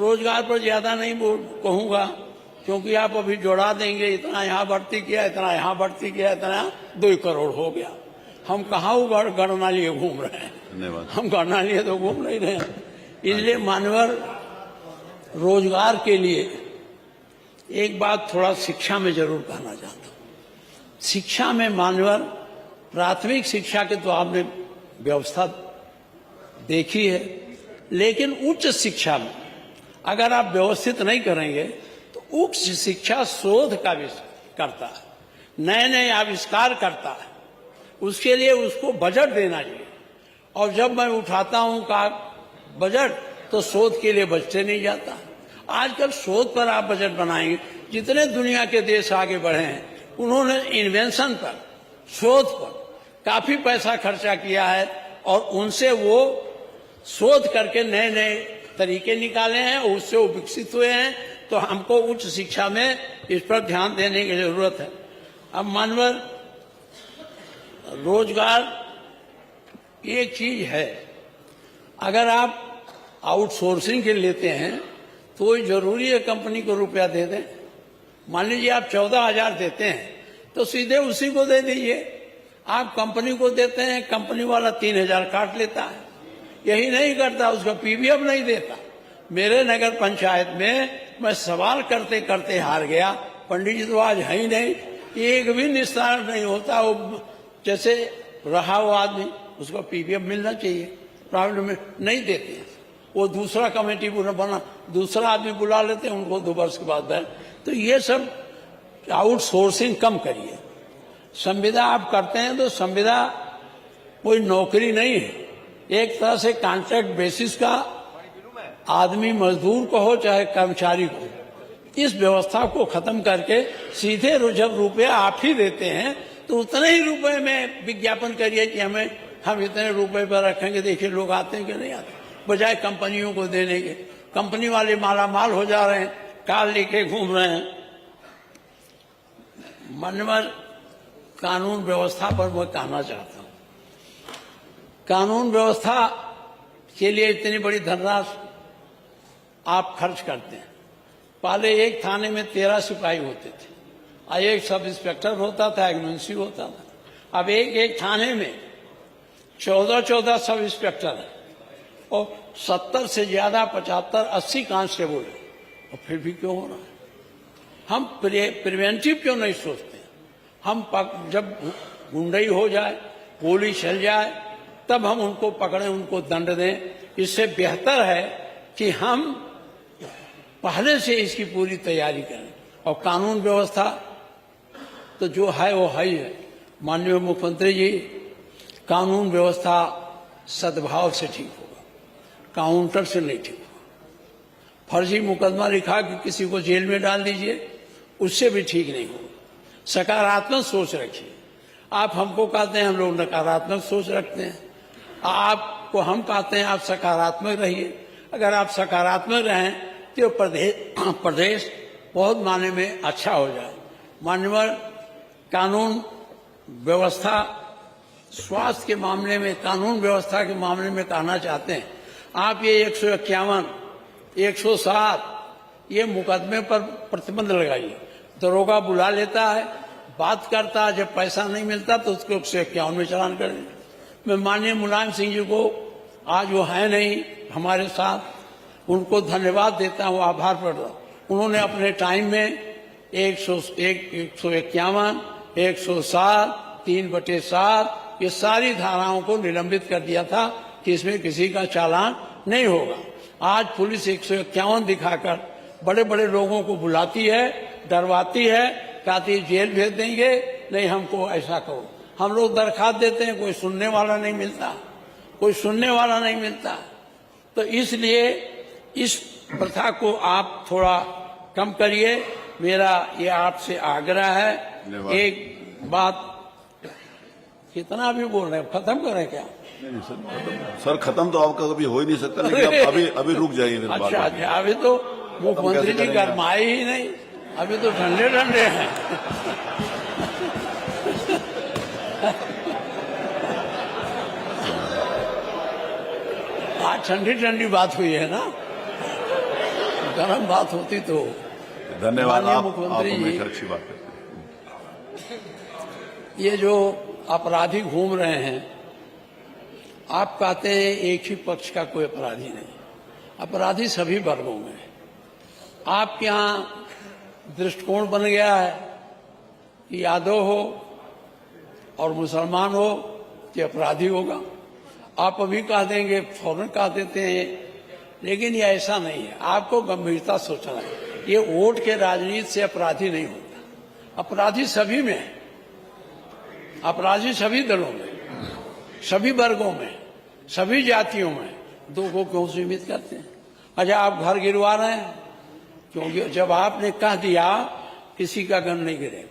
रोजगार पर ज्यादा नहीं कहूंगा, क्योंकि आप अभी जोड़ा देंगे, इतना यहाँ बढ़ती किया, इतना यहाँ बढ़ती किया, इतना 2 करोड़ हो गया। हम कहाँ गणना लिए घूम रहे हैं, धन्यवाद। हम गणना लिए तो घूम नहीं रहे हैं। इसलिए मानवर रोजगार के लिए एक बात थोड़ा शिक्षा में जरूर कहना चाहता हूँ। शिक्षा में मानवर प्राथमिक शिक्षा के तो आपने व्यवस्था देखी है, लेकिन उच्च शिक्षा में अगर आप व्यवस्थित नहीं करेंगे तो उच्च शिक्षा शोध का भी करता है, नए नए आविष्कार करता है, उसके लिए उसको बजट देना चाहिए। और जब मैं उठाता हूं का बजट तो शोध के लिए बचते नहीं जाता। आजकल शोध पर आप बजट बनाएंगे, जितने दुनिया के देश आगे बढ़े हैं उन्होंने इन्वेंशन पर, शोध पर काफी पैसा खर्चा किया है और उनसे वो शोध करके नए नए तरीके निकाले हैं और उससे वो विकसित हुए हैं। तो हमको उच्च शिक्षा में इस पर ध्यान देने की जरूरत है। अब मानवर रोजगार एक चीज है, अगर आप आउटसोर्सिंग के लेते हैं तो जरूरी है कंपनी को रुपया दे दें। मान लीजिए आप 14,000 देते हैं तो सीधे उसी को दे दीजिए। आप कंपनी को देते हैं, कंपनी वाला 3,000 काट लेता है, यही नहीं करता, उसका पीवीएफ नहीं देता। मेरे नगर पंचायत में मैं सवाल करते करते हार गया, पंडित जी तो आज है ही नहीं, एक भी निस्तारण नहीं होता। वो जैसे रहा वो आदमी, उसको पीवीएफ मिलना चाहिए, प्रॉब्लम में नहीं देते हैं। वो दूसरा कमेटी बना, दूसरा आदमी बुला लेते हैं, उनको 2 वर्ष के बाद। तो ये सब आउटसोर्सिंग कम करिए। संविदा आप करते हैं तो संविदा कोई नौकरी नहीं है, एक तरह से कॉन्ट्रैक्ट बेसिस का आदमी, मजदूर को हो चाहे कर्मचारी को, इस व्यवस्था को खत्म करके सीधे जब रुपया आप ही देते हैं तो उतने ही रुपए में विज्ञापन करिए कि हम इतने रुपए पर रखेंगे, देखिए लोग आते हैं कि नहीं आते, बजाय कंपनियों को देने के। कंपनी वाले माला माल हो जा रहे हैं, कार लेके घूम रहे हैं। मनवर कानून व्यवस्था पर मैं कहना चाहता हूं, कानून व्यवस्था के लिए इतनी बड़ी धनराशि आप खर्च करते हैं। पहले एक थाने में 13 सिपाही होते थे और एक सब इंस्पेक्टर होता था, एक मुंशी होता था। अब एक थाने में 14 सब इंस्पेक्टर है और 70 से ज्यादा 75-80 कांस्टेबल है, और फिर भी क्यों हो रहा है? हम प्रिवेंटिव क्यों नहीं सोचते? हम जब गुंडई हो जाए, गोली चल जाए, तब हम उनको पकड़ें, उनको दंड दें। इससे बेहतर है कि हम पहले से इसकी पूरी तैयारी करें। और कानून व्यवस्था तो जो है वो है ही है। माननीय मुख्यमंत्री जी, कानून व्यवस्था सद्भाव से ठीक होगा, काउंटर से नहीं ठीक होगा। फर्जी मुकदमा लिखा कि किसी को जेल में डाल दीजिए, उससे भी ठीक नहीं होगा। सकारात्मक सोच रखिए। आप हमको कहते हैं, हम लोग नकारात्मक सोच रखते हैं। आपको हम कहते हैं आप सकारात्मक रहिए। अगर आप सकारात्मक रहें तो प्रदेश बहुत मायने में अच्छा हो जाए। माननीय कानून व्यवस्था, स्वास्थ्य के मामले में, कानून व्यवस्था के मामले में कहना चाहते हैं, आप ये 151, 107 ये मुकदमे पर प्रतिबंध लगाइए। दरोगा बुला लेता है, बात करता है, जब पैसा नहीं मिलता तो उसको 151 में चालान कर दें। मैं माननीय मुलायम सिंह जी को, आज वो है नहीं हमारे साथ, उनको धन्यवाद देता हूँ, आभार प्रकट। उन्होंने अपने टाइम में 151, 107, 3/7 ये सारी धाराओं को निलंबित कर दिया था कि इसमें किसी का चालान नहीं होगा। आज पुलिस 151 दिखाकर बड़े बड़े लोगों को बुलाती है, डरवाती है, कहती है जेल भेज देंगे, नहीं हमको ऐसा करो। हम लोग दरखास्त देते हैं, कोई सुनने वाला नहीं मिलता, कोई सुनने वाला नहीं मिलता। तो इसलिए इस प्रथा को आप थोड़ा कम करिए, मेरा ये आपसे आग्रह है। एक बात, कितना भी बोल रहे हैं, खत्म करें क्या? नहीं सर, खत्म तो आपका कभी हो ही नहीं सकता, लेकिन अभी रुक जाइए। अच्छा, अभी तो मुख्यमंत्री जी गरमाए ही नहीं, अभी तो ठंडे ठंडे हैं। आज ठंडी ठंडी बात हुई है ना। गर्म बात होती तो धन्यवाद। माननीय आप मुख्यमंत्री जी, हमेशा अच्छी बात करते हैं। ये जो अपराधी घूम रहे हैं, आप कहते हैं एक ही पक्ष का कोई अपराधी नहीं, अपराधी सभी वर्गों में है। आपके यहाँ दृष्टिकोण बन गया है कि यादव हो और मुसलमान हो तो अपराधी होगा। आप अभी कह देंगे, फौरन कह देते हैं, लेकिन ये ऐसा नहीं है। आपको गंभीरता सोचना है। ये वोट के राजनीति से अपराधी नहीं होता। अपराधी सभी में है, अपराधी सभी दलों में, सभी वर्गों में, सभी जातियों में। दो को क्यों सीमित करते हैं? अच्छा, आप घर गिरवा रहे हैं क्योंकि जब आपने कह दिया किसी का घर नहीं गिरेगा,